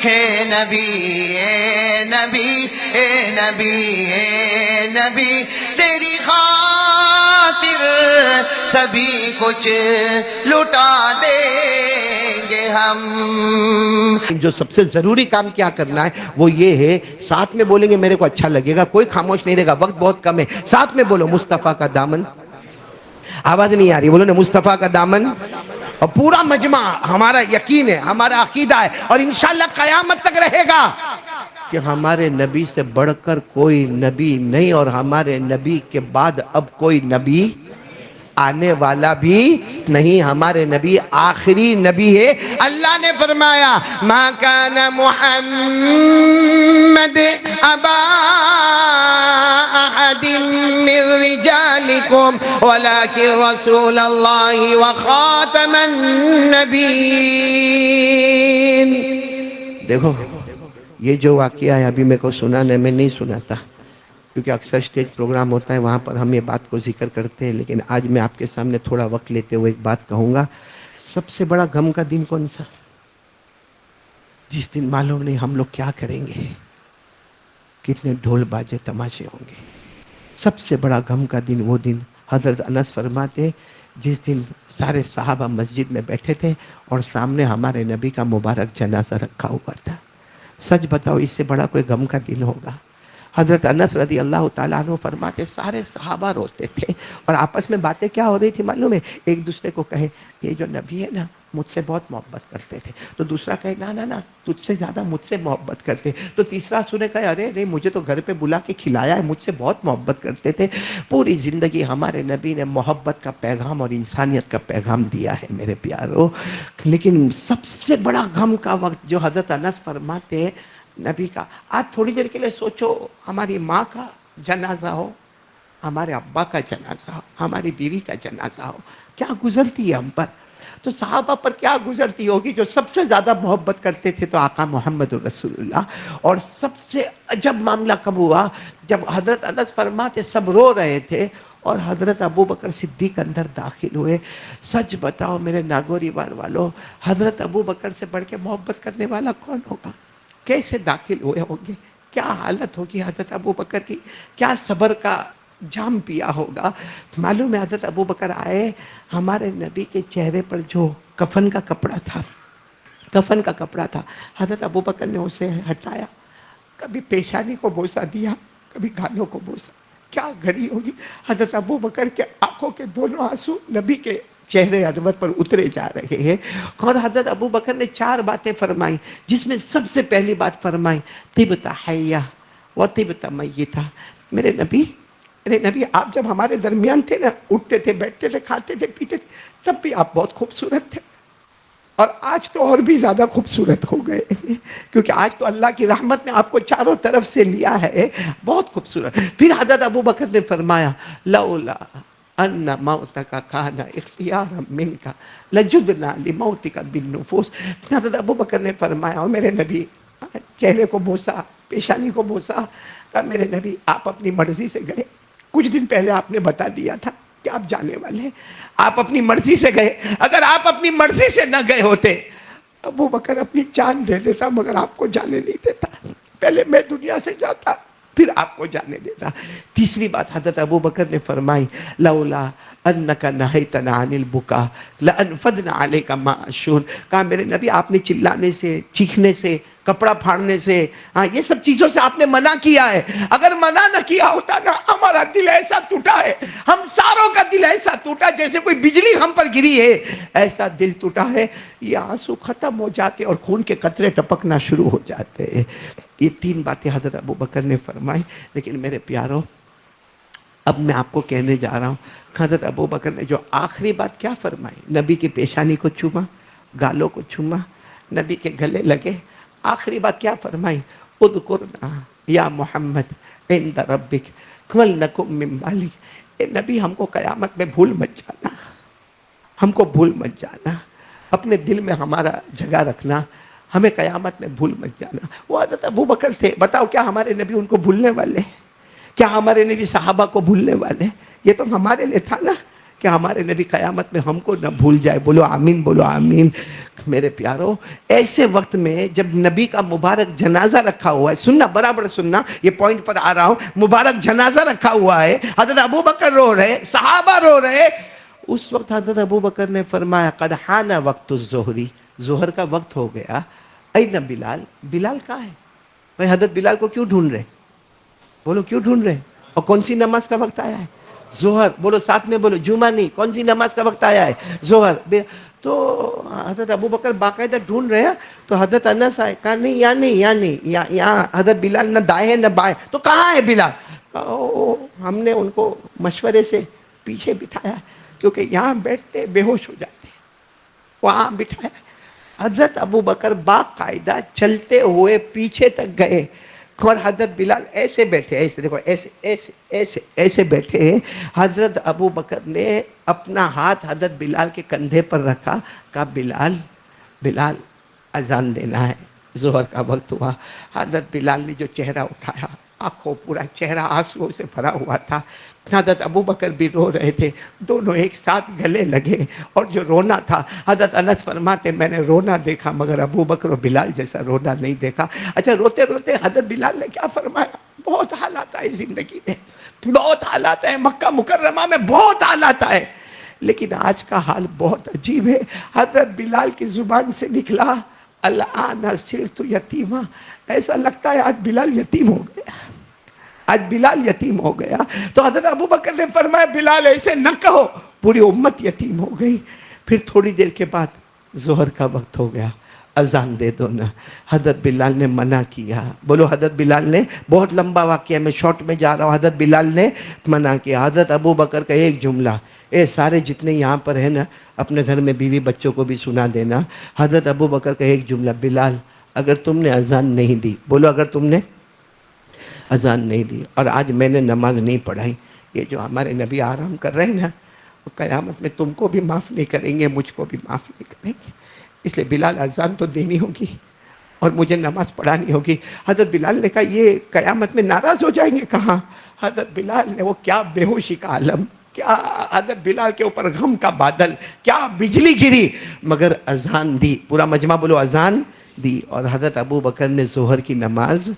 ہے نبی اے نبی اے نبی اے نبی تیری خاطر سبھی کچھ لٹا دیں گے ہم. جو سب سے ضروری کام کیا کرنا ہے وہ یہ ہے، ساتھ میں بولیں گے میرے کو اچھا لگے گا، کوئی خاموش نہیں رہے گا، وقت بہت کم ہے. ساتھ میں بولو مصطفیٰ کا دامن. آواز نہیں آ رہی، بولو نا مصطفیٰ کا دامن. اور پورا مجمع ہمارا یقین ہے، ہمارا عقیدہ ہے، اور انشاءاللہ قیامت تک رہے گا کہ ہمارے نبی سے بڑھ کر کوئی نبی نہیں، اور ہمارے نبی کے بعد اب کوئی نبی آنے والا بھی نہیں. ہمارے نبی آخری نبی ہے. اللہ نے فرمایا ما کان محمد ابا احد من رجالکم ولکن رسول اللہ وخاتم النبیین. دیکھو یہ جو واقعہ ہے ابھی میرے کو سنانے میں نہیں سناتا، کیونکہ اکثر سٹیج پروگرام ہوتا ہے وہاں پر ہم یہ بات کو ذکر کرتے ہیں، لیکن آج میں آپ کے سامنے تھوڑا وقت لیتے ہوئے ایک بات کہوں گا. سب سے بڑا غم کا دن کون سا؟ جس دن معلوم نہیں ہم لوگ کیا کریں گے، کتنے ڈھول باجے تماشے ہوں گے. سب سے بڑا غم کا دن وہ دن، حضرت انس فرماتے جس دن سارے صحابہ مسجد میں بیٹھے تھے اور سامنے ہمارے نبی کا مبارک جنازہ رکھا ہوا تھا. سچ بتاؤ اس سے بڑا کوئی غم کا دن ہوگا؟ حضرت انس رضی اللہ تعالیٰ عنہ فرماتے سارے صحابہ روتے تھے، اور آپس میں باتیں کیا ہو رہی تھی معلوم ہے؟ ایک دوسرے کو کہے یہ جو نبی ہے نا مجھ سے بہت محبت کرتے تھے، تو دوسرا کہے نا تجھ سے زیادہ مجھ سے محبت کرتے، تو تیسرا سنے کہے ارے نہیں مجھے تو گھر پہ بلا کے کھلایا ہے، مجھ سے بہت محبت کرتے تھے. پوری زندگی ہمارے نبی نے محبت کا پیغام اور انسانیت کا پیغام دیا ہے میرے پیارو. لیکن سب سے بڑا غم کا وقت جو حضرت انس فرماتے نبی کا، آج تھوڑی دیر کے لیے سوچو ہماری ماں کا جنازہ ہو، ہمارے ابا کا جنازہ ہو، ہماری بیوی کا جنازہ ہو، کیا گزرتی ہے ہم پر. تو صحابہ پر کیا گزرتی ہوگی جو سب سے زیادہ محبت کرتے تھے تو آقا محمد رسول اللہ. اور سب سے عجب معاملہ کب ہوا جب حضرت انس فرماتے سب رو رہے تھے اور حضرت ابو بکر صدیق اندر داخل ہوئے. سچ بتاؤ میرے ناگوری وار والوں، حضرت ابو بکر سے بڑھ کے محبت کرنے والا کون ہوگا؟ کیسے داخل ہوئے ہوں گے، کیا حالت ہوگی حضرت ابو بکر کی، کیا صبر کا جام پیا ہوگا. معلوم ہے حضرت ابو بکر آئے، ہمارے نبی کے چہرے پر جو کفن کا کپڑا تھا حضرت ابو بکر نے اسے ہٹایا، کبھی پیشانی کو بوسہ دیا، کبھی گالوں کو بوسہ. کیا گھڑی ہوگی. حضرت ابو بکر کے آنکھوں کے دونوں آنسو نبی کے چہرے انور پر اترے جا رہے ہیں. اور حضرت ابو بکر نے 4 باتیں فرمائی، جس میں سب سے پہلی بات فرمائی طبت حیہ و طبت میتہ. میرے نبی آپ جب ہمارے درمیان تھے نا، اٹھتے تھے، بیٹھتے تھے، کھاتے تھے، پیتے تھے، تب بھی آپ بہت خوبصورت تھے، اور آج تو اور بھی زیادہ خوبصورت ہو گئے، کیونکہ آج تو اللہ کی رحمت نے آپ کو چاروں طرف سے لیا ہے، بہت خوبصورت. پھر حضرت ابو بکر نے فرمایا لولا ان موتک کان اختیارا منک لجدنا لموتک بالنفوس. حضرت ابو بکر نے فرمایا اور میرے نبی چہرے کو بوسا، پیشانی کو بوسا، کہا میرے نبی آپ اپنی مرضی سے گئے، کچھ دن پہلے آپ نے بتا دیا تھا کہ آپ جانے والے ہیں، آپ اپنی مرضی سے گئے. اگر آپ اپنی مرضی سے نہ گئے ہوتے ابو بکر اپنی جان دے دیتا، مگر آپ کو جانے نہیں دیتا. پہلے میں دنیا سے جاتا پھر آپ کو جانے دیتا. تیسری بات حضرت ابو بکر نے فرمائی لولا انک نہیتنا عن البکا لانفضنا علیک ما الشہر. کہا میرے نبی آپ نے چلانے سے، چیخنے سے، کپڑا پھاڑنے سے، یہ سب چیزوں سے آپ نے منع کیا ہے. اگر منع نہ کیا ہوتا نا، ہمارا دل ایسا ٹوٹا ہے، ہم ساروں کا دل ایسا ٹوٹا جیسے کوئی بجلی ہم پر گری ہے، ایسا دل ٹوٹا ہے. یہ آنسو ختم ہو جاتے اور خون کے قطرے ٹپکنا شروع ہو جاتے. یہ 3 باتیں حضرت ابو بکر نے فرمائی. لیکن میرے پیاروں اب میں آپ کو کہنے جا رہا ہوں، حضرت ابو بکر نے جو آخری بات کیا فرمائی، نبی کی پیشانی کو چوما، گالوں کو چوما، نبی کے گلے لگے. آخری بات کیا فرمائی اذکرنا یا محمد عند ربک ولنکن من مالک. اے نبی ہم کو قیامت میں بھول مت جانا، ہم کو بھول مت جانا، اپنے دل میں ہمارا جگہ رکھنا، ہمیں قیامت میں بھول مت جانا. وہ حضرت ابو بکر تھے، بتاؤ کیا ہمارے نبی ان کو بھولنے والے؟ کیا ہمارے نبی صحابہ کو بھولنے والے؟ یہ تو ہمارے لیے تھا نا، کہ ہمارے نبی قیامت میں ہم کو نہ بھول جائے. بولو آمین, بولو آمین. میرے پیارو, ایسے وقت میں جب نبی کا مبارک جنازہ رکھا ہوا ہے, سننا برابر سننا, یہ پوائنٹ پر آ رہا ہوں, مبارک جنازہ رکھا ہوا ہے, حضرت ابو بکر رو رہے, صحابہ رو رہے, اس وقت حضرت ابو بکر نے فرمایا قد حان وقت الظہری, ظہر کا وقت ہو گیا. این بلال, بلال کہاں ہے بھائی؟ حضرت بلال کو کیوں ڈھونڈ رہے؟ بولو کیوں ڈھونڈ رہے؟ اور کون سی نماز کا وقت آیا ہے؟ ظہر. بولو ساتھ میں بولو, جمعہ نہیں, کون سی نماز کا وقت آیا ہے؟ ظہر. تو حضرت ابو بکر باقاعدہ ڈھونڈ رہے ہیں. تو حضرت انس آئے, کہا نہیں یہاں نہیں, یہاں نہیں, یہاں حضرت بلال نہ دائیں نہ بائیں. تو کہاں ہے بلال؟ ہم نے ان کو مشورے سے پیچھے بٹھایا, کیونکہ یہاں بیٹھتے بے ہوش ہو جاتے, وہاں بٹھایا. حضرت ابو بکر باقاعدہ چلتے ہوئے پیچھے تک گئے, اور حضرت بلال ایسے بیٹھے, ایسے دیکھو, ایسے ایسے ایسے ایسے بیٹھے. حضرت ابو بکر نے اپنا ہاتھ حضرت بلال کے کندھے پر رکھا, کہا بلال, بلال اذان دینا ہے, ظہر کا وقت ہوا. حضرت بلال نے جو چہرہ اٹھایا, آنکھوں پورا چہرہ آنسوؤں سے بھرا ہوا تھا. حضرت ابو بکر بھی رو رہے تھے, دونوں ایک ساتھ گلے لگے. اور جو رونا تھا, حضرت انس فرماتے میں نے رونا دیکھا مگر ابو بکر و بلال جیسا رونا نہیں دیکھا. اچھا, روتے روتے حضرت بلال نے کیا فرمایا؟ بہت حالات آئے زندگی میں, بہت حالات ہیں, مکہ مکرمہ میں بہت حالات آئے, لیکن آج کا حال بہت عجیب ہے. حضرت بلال کی زبان سے نکلا الآن صرت یتیما, ایسا لگتا ہے آج بلال یتیم ہو گیا, آج بلال یتیم ہو گیا. تو حضرت ابو بکر نے فرمایا بلال ایسے نہ کہو, پوری امت یتیم ہو گئی. پھر تھوڑی دیر کے بعد ظہر کا وقت ہو گیا, اذان دے دو نا. حضرت بلال نے منع کیا. بولو حضرت بلال نے, بہت لمبا واقعہ, میں شارٹ میں جا رہا ہوں. حضرت بلال نے منع کیا. حضرت ابو بکر کا ایک جملہ, اے سارے جتنے یہاں پر ہیں نا, اپنے گھر میں بیوی بچوں کو بھی سنا دینا. حضرت ابو بکر کا ایک جملہ, بلال اگر تم نے اذان نہیں دی, بولو اگر تم نے اذان نہیں دی اور آج میں نے نماز نہیں پڑھائی, یہ جو ہمارے نبی آرام کر رہے ہیں نا, وہ قیامت میں تم کو بھی معاف نہیں کریں گے, مجھ کو بھی معاف نہیں کریں گے. اس لیے بلال اذان تو دینی ہوگی اور مجھے نماز پڑھانی ہوگی. حضرت بلال نے کہا یہ قیامت میں ناراض ہو جائیں گے, کہاں؟ حضرت بلال نے, وہ کیا بے ہوشی کا عالم, کیا حضرت بلال کے اوپر غم کا بادل, کیا بجلی گری, مگر اذان دی. پورا مجمع بولو اذان دی. اور حضرت ابو بکر نے ظہر کی نماز,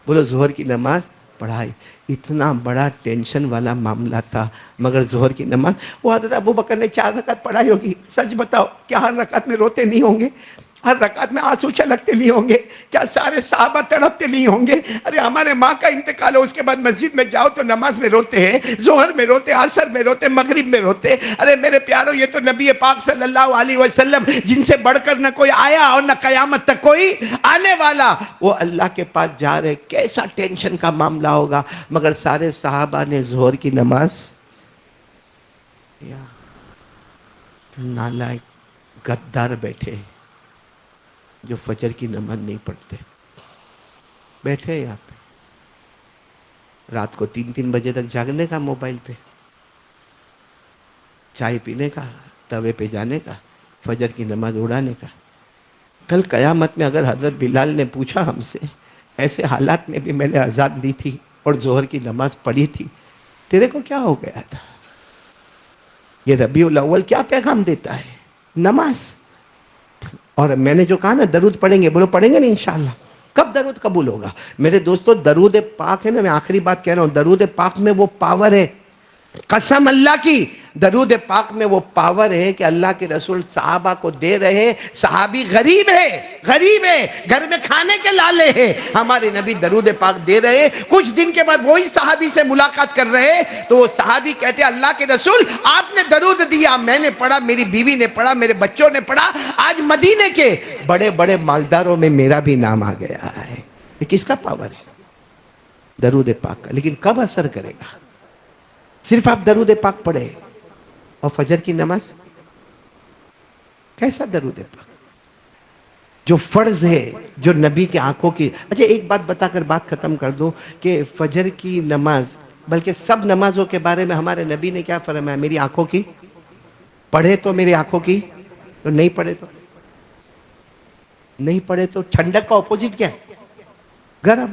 بولو ظہر کی نماز پڑھائی. اتنا بڑا ٹینشن والا معاملہ تھا, مگر ظہر کی نماز, وہ حضرت ابو بکر نے 4 رکعت پڑھائی ہوگی. سچ بتاؤ, کیا ہر رکعت میں روتے نہیں ہوں گے؟ ہر رکعت میں آنسو چھلکتے نہیں ہوں گے؟ کیا سارے صحابہ تڑپتے نہیں ہوں گے؟ ارے ہمارے ماں کا انتقال ہو, اس کے بعد مسجد میں جاؤ تو نماز میں روتے ہیں, ظہر میں روتے, عصر میں روتے, مغرب میں روتے. ارے میرے پیارو, یہ تو نبی پاک صلی اللہ علیہ وسلم, جن سے بڑھ کر نہ کوئی آیا اور نہ قیامت تک کوئی آنے والا, وہ اللہ کے پاس جا رہے, کیسا ٹینشن کا معاملہ ہوگا. مگر سارے صحابہ نے ظہر کی نماز, نالائق غدار بیٹھے جو فجر کی نماز نہیں پڑھتے, بیٹھے یہاں پہ رات کو 3 بجے تک جاگنے کا, موبائل پہ چائے پینے کا, توے پہ جانے کا, فجر کی نماز اڑانے کا. کل قیامت میں اگر حضرت بلال نے پوچھا ہم سے, ایسے حالات میں بھی میں نے اذان دی تھی اور ظہر کی نماز پڑھی تھی, تیرے کو کیا ہو گیا تھا؟ یہ ربیع الاول کیا پیغام دیتا ہے؟ نماز. اور میں نے جو کہا نا درود پڑھیں گے, بولو پڑھیں گے نا انشاءاللہ. کب درود قبول ہوگا میرے دوستو؟ درود پاک ہے نا, میں آخری بات کہہ رہا ہوں, درود پاک میں وہ پاور ہے, قسم اللہ کی, درود پاک میں وہ پاور ہے کہ اللہ کے رسول صحابہ کو دے رہے ہیں. صحابی غریب ہے, غریب ہے, گھر میں کھانے کے لالے ہیں, ہمارے نبی درود پاک دے رہے ہیں. کچھ دن کے بعد وہی صحابی سے ملاقات کر رہے ہیں, تو وہ صحابی کہتے ہیں اللہ کے رسول آپ نے درود دیا, میں نے پڑھا, میری بیوی نے پڑھا, میرے بچوں نے پڑھا, آج مدینے کے بڑے بڑے مالداروں میں میرا بھی نام آ گیا ہے. یہ کس کا پاور ہے؟ درود پاک کا. لیکن کب اثر کرے گا؟ صرف آپ درود پاک پڑھے اور فجر کی نماز, کیسا درود پاک جو فرض ہے, جو نبی کی آنکھوں کی. اچھا ایک بات بتا کر بات ختم کر دو کہ فجر کی نماز, بلکہ سب نمازوں کے بارے میں ہمارے نبی نے کیا فرمایا؟ میری آنکھوں کی پڑھے تو میری آنکھوں کی, تو نہیں پڑھے تو نہیں پڑھے تو. ٹھنڈک کا اپوزٹ کیا ہے؟ گرم.